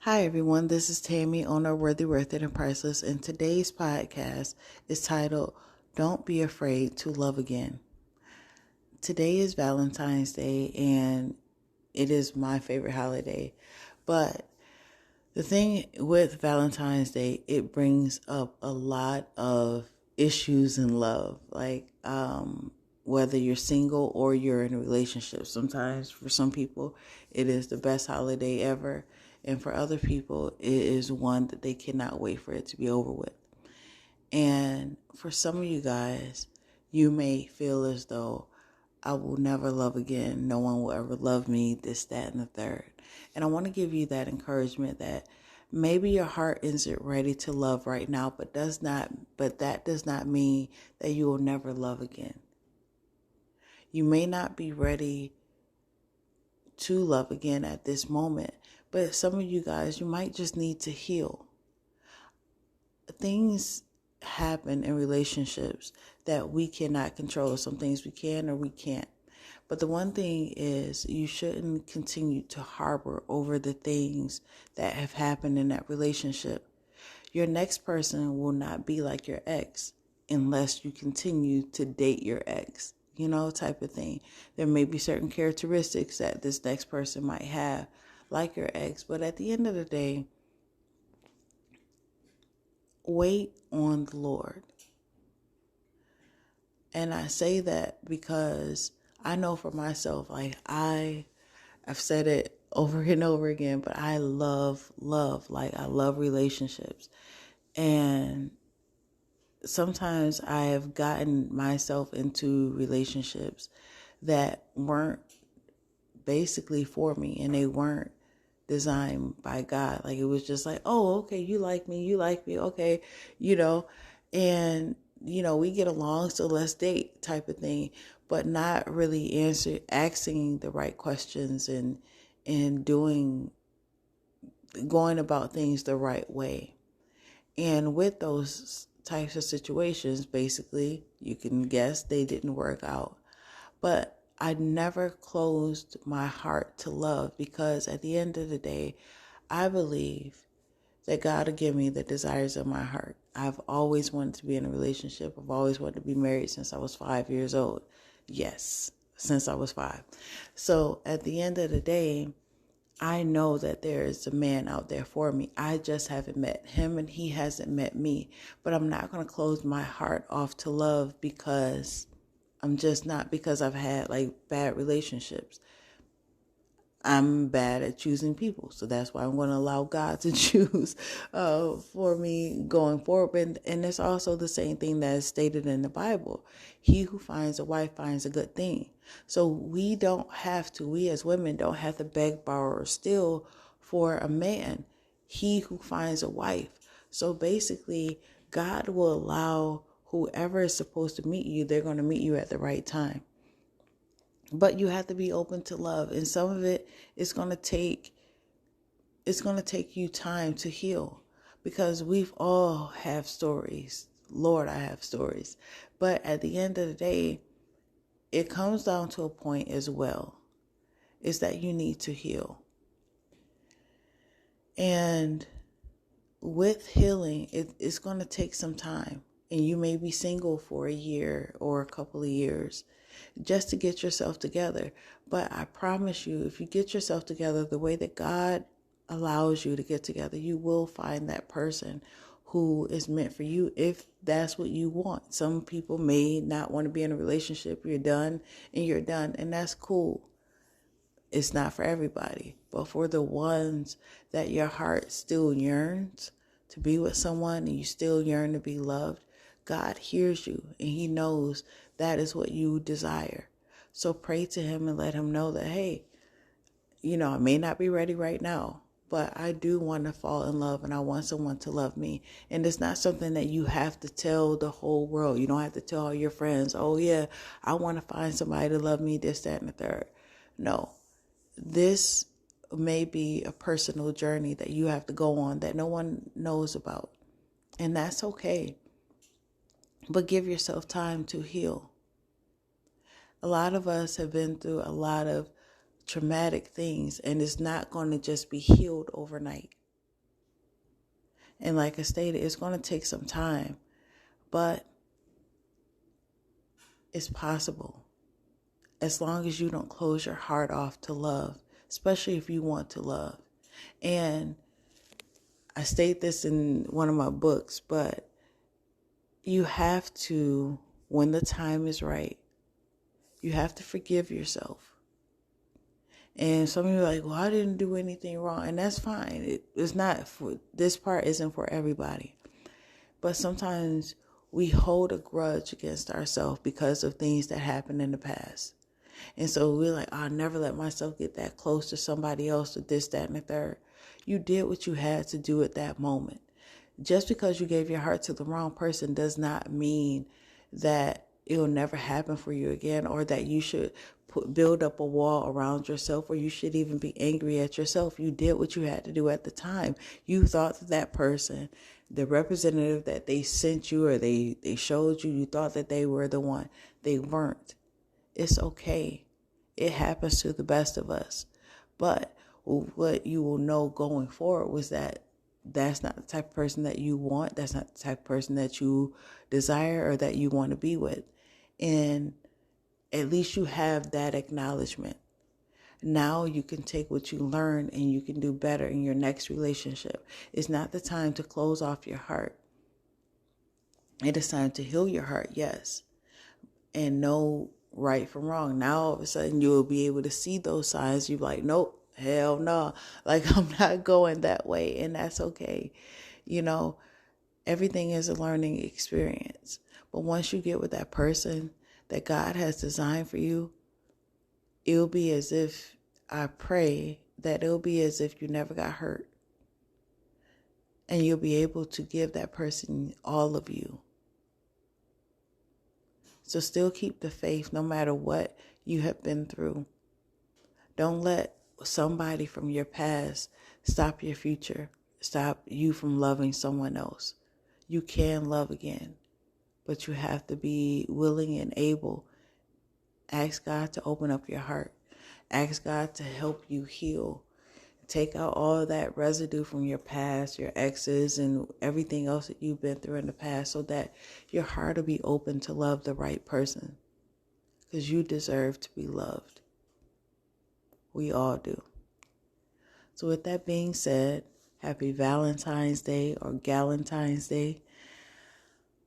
Hi everyone, this is Tammy, owner of Worthy, Worth It, and Priceless, and today's podcast is titled, Don't Be Afraid to Love Again. Today is Valentine's Day, and it is my favorite holiday, but the thing with Valentine's Day, it brings up a lot of issues in love, whether you're single or you're in a relationship. Sometimes for some people, it is the best holiday ever. And for other people, it is one that they cannot wait for it to be over with. And for some of you guys, you may feel as though I will never love again. No one will ever love me, this, that, and the third. And I want to give you that encouragement that maybe your heart isn't ready to love right now, but that does not mean that you will never love again. You may not be ready to love again at this moment, but some of you guys, you might just need to heal. Things happen in relationships that we cannot control. Some things we can or we can't. But the one thing is you shouldn't continue to harbor over the things that have happened in that relationship. Your next person will not be like your ex unless you continue to date your ex, type of thing. There may be certain characteristics that this next person might have like your ex, but at the end of the day, wait on the Lord. And I say that because I know for myself, I've said it over and over again, but I love, I love relationships. And sometimes I have gotten myself into relationships that weren't basically for me, and they weren't designed by God. Like, it was just like, oh, okay, you like me, okay, and we get along, so let's date type of thing, but not really asking the right questions and going about things the right way. And with those types of situations, basically, you can guess they didn't work out. But I never closed my heart to love, because at the end of the day, I believe that God will give me the desires of my heart. I've always wanted to be in a relationship. I've always wanted to be married since I was 5 years old. Yes, since I was 5. So at the end of the day, I know that there is a man out there for me. I just haven't met him and he hasn't met me. But I'm not going to close my heart off to love because because I've had bad relationships. I'm bad at choosing people. So that's why I'm going to allow God to choose for me going forward. And it's also the same thing that is stated in the Bible. He who finds a wife finds a good thing. So we as women don't have to beg, borrow, or steal for a man. He who finds a wife. So basically, God will allow whoever is supposed to meet you, they're going to meet you at the right time. But you have to be open to love, and some of it is going to take you time to heal, because we've all have stories. Lord, I have stories. But at the end of the day, it comes down to a point as well, is that you need to heal. And with healing, it's going to take some time. And you may be single for a year or a couple of years just to get yourself together. But I promise you, if you get yourself together the way that God allows you to get together, you will find that person who is meant for you, if that's what you want. Some people may not want to be in a relationship. You're done, and that's cool. It's not for everybody, but for the ones that your heart still yearns to be with someone, and you still yearn to be loved, God hears you, and he knows that is what you desire. So pray to him and let him know that, hey, I may not be ready right now, but I do want to fall in love, and I want someone to love me. And it's not something that you have to tell the whole world. You don't have to tell all your friends, oh yeah, I want to find somebody to love me, this, that, and the third. No, this may be a personal journey that you have to go on that no one knows about. And that's okay. But give yourself time to heal. A lot of us have been through a lot of traumatic things, and it's not going to just be healed overnight. And like I stated, it's going to take some time, but it's possible. As long as you don't close your heart off to love, especially if you want to love. And I state this in one of my books, but you have to, when the time is right, you have to forgive yourself. And some of you are like, well, I didn't do anything wrong. And that's fine. It's not for, this part isn't for everybody. But sometimes we hold a grudge against ourselves because of things that happened in the past. And so we're like, I'll never let myself get that close to somebody else or this, that, and the third. You did what you had to do at that moment. Just because you gave your heart to the wrong person does not mean that it'll never happen for you again, or that you should build up a wall around yourself, or you should even be angry at yourself. You did what you had to do at the time. You thought that person, the representative that they sent you or they showed you, you thought that they were the one. They weren't. It's okay. It happens to the best of us. But what you will know going forward was that that's not the type of person that you want. That's not the type of person that you desire or that you want to be with. And at least you have that acknowledgement. Now you can take what you learn and you can do better in your next relationship. It's not the time to close off your heart. It is time to heal your heart, yes. And know right from wrong. Now all of a sudden you will be able to see those signs. You're like, nope, hell no. Like, I'm not going that way. And that's okay. You know, everything is a learning experience. But once you get with that person that God has designed for you, it'll be as if, I pray that it'll be as if you never got hurt. And you'll be able to give that person all of you. So still keep the faith no matter what you have been through. Don't let somebody from your past stop your future, stop you from loving someone else. You can love again, but you have to be willing and able. Ask God to open up your heart. Ask God to help you heal. Take out all of that residue from your past, your exes, and everything else that you've been through in the past, so that your heart will be open to love the right person. Because you deserve to be loved. We all do. So with that being said, happy Valentine's Day or Galentine's Day.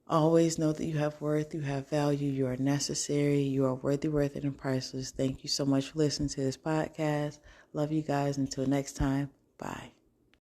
Always know that you have worth, you have value, you are necessary, you are worthy, worth it, and priceless. Thank you so much for listening to this podcast. Love you guys. Until next time, bye.